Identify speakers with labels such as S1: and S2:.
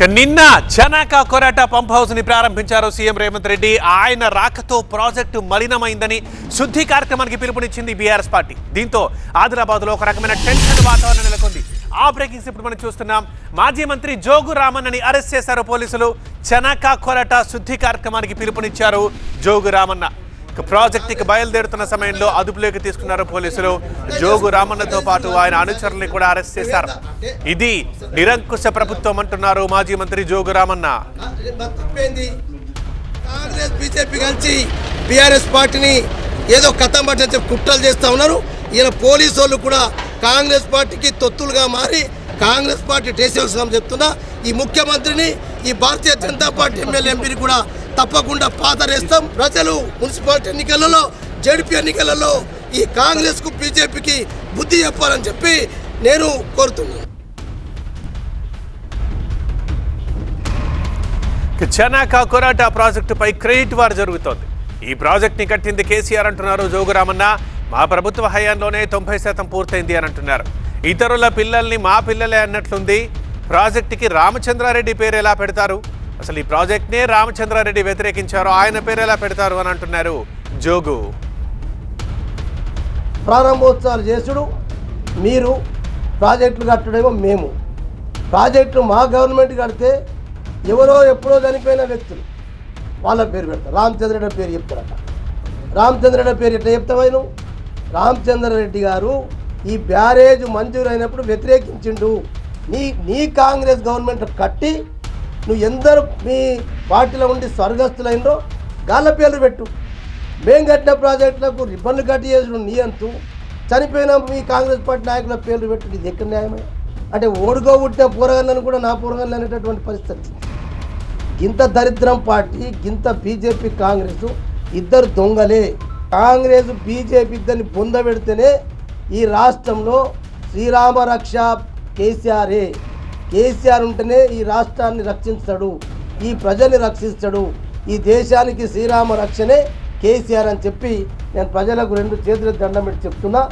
S1: నిన్న Janaka Korata pump house ని ప్రారంభించారు సీఎం రేవంత్ రెడ్డి. ఆయన రాకతో ప్రాజెక్టు మలినమైందని శుద్ధి కార్యక్రమానికి పిలుపునిచ్చింది బీఆర్ఎస్ పార్టీ. దీంతో ఆదిలాబాద్ లో ఒక రకమైన టెన్షన్ వాతావరణం నెలకొంది. ఆ బ్రేకింగ్స్ ఇప్పుడు మనం చూస్తున్నాం. మాజీ మంత్రి జోగు రామన్నని అరెస్ట్ చేశారు పోలీసులు. జనక కొరాట శుద్ధి కార్యక్రమానికి పిలుపునిచ్చారు జోగు రామన్న. ప్రాజెక్టుకి బయలుదేరుతున్న సమయంలో అదుపులోకి తీసుకున్నారు పోలీసులు. జోగు రామన్నతో పాటు ఆయన అనుచరుల్ని కూడా అరెస్ట్ చేశారు. ఇది నిరంకుశ ప్రభుత్వం అంటున్నారు మాజీ మంత్రి జోగు రామన్న.
S2: కాంగ్రెస్ బీజేపీ కలిసి బీఆర్ఎస్ పార్టీని ఏదో కథం పట్టిన కుట్రలు చేస్తా ఉన్నారు. ఈయన పోలీసు వాళ్ళు కూడా కాంగ్రెస్ పార్టీకి తొత్తులుగా మారి కాంగ్రెస్ పార్టీ టేసేవలసిన చెప్తున్నా. ఈ ముఖ్యమంత్రిని, ఈ భారతీయ జనతా పార్టీ ఎమ్మెల్యే ఎంపీని కూడా తప్పకుండా పాతరేస్తాం. ప్రజలు మున్సిపాలిటీ ఎన్నికలలో, జడ్పీ ఎన్నికలలో ఈ కాంగ్రెస్ కు బీజేపీకి బుద్ధి చెప్పాలని చెప్పి నేను కోరుతున్నాను.
S1: జనక కొరాట ప్రాజెక్టుపై క్రెడిట్ వార్ జరుగుతోంది. ఈ ప్రాజెక్ట్ ని కట్టింది కేసీఆర్ అంటున్నారు జోగు రామన్న. మా ప్రభుత్వ హయాంలోనే 90% పూర్తయింది అని అంటున్నారు. ఇతరుల పిల్లల్ని మా పిల్లలే అన్నట్లుంది. ప్రాజెక్టుకి రామచంద్రారెడ్డి పేరు ఎలా పెడతారు? అసలు ఈ ప్రాజెక్ట్నే రామచంద్రారెడ్డి వ్యతిరేకించారు, ఆయన పేరు ఎలా పెడతారు అని అంటున్నారు జోగు.
S2: ప్రారంభోత్సవాలు చేసుడు మీరు, ప్రాజెక్టులు కట్టడేమో మేము. ప్రాజెక్టులు మా గవర్నమెంట్ కడితే ఎవరో ఎప్పుడో చనిపోయిన వ్యక్తులు వాళ్ళ పేరు పెడతారు. రామచంద్రరెడ్డి పేరు చెప్తారట. రామచంద్రరెడ్డి పేరు ఎట్లా చెప్తావు నువ్వు? రామచంద్రారెడ్డి గారు ఈ బ్యారేజ్ మంజూరైనప్పుడు వ్యతిరేకించిండు. నీ కాంగ్రెస్ గవర్నమెంట్ కట్టి నువ్వు ఎందరు మీ పార్టీలో ఉండి స్వర్గస్థులైనరో గాళ్ళ పేర్లు పెట్టు. మేము కట్టిన ప్రాజెక్టులకు రిబ్బన్లు కట్టి చేసుడు నీ అంతు, చనిపోయిన మీ కాంగ్రెస్ పార్టీ నాయకుల పేర్లు పెట్టు. ఇది ఎక్కడ న్యాయమే? అంటే ఓడుకో పుట్టిన పూరగాళ్ళను కూడా నా పూరగాళ్ళు అనేటటువంటి పరిస్థితి. గింత దరిద్రం పార్టీ, గింత బీజేపీ కాంగ్రెస్ ఇద్దరు దొంగలే. కాంగ్రెస్ బీజేపీ ఇద్దరిని పొందబెడితేనే ఈ రాష్ట్రంలో శ్రీరామ రక్ష కేసీఆరే. కేసీఆర్ ఉంటేనే ఈ రాష్ట్రాన్ని రక్షిస్తాడు, ఈ ప్రజల్ని రక్షిస్తాడు, ఈ దేశానికి శ్రీరామ రక్షణే కేసీఆర్ అని చెప్పి నేను ప్రజలకు 2 చేతులకు దండం పెట్టి చెప్తున్నా.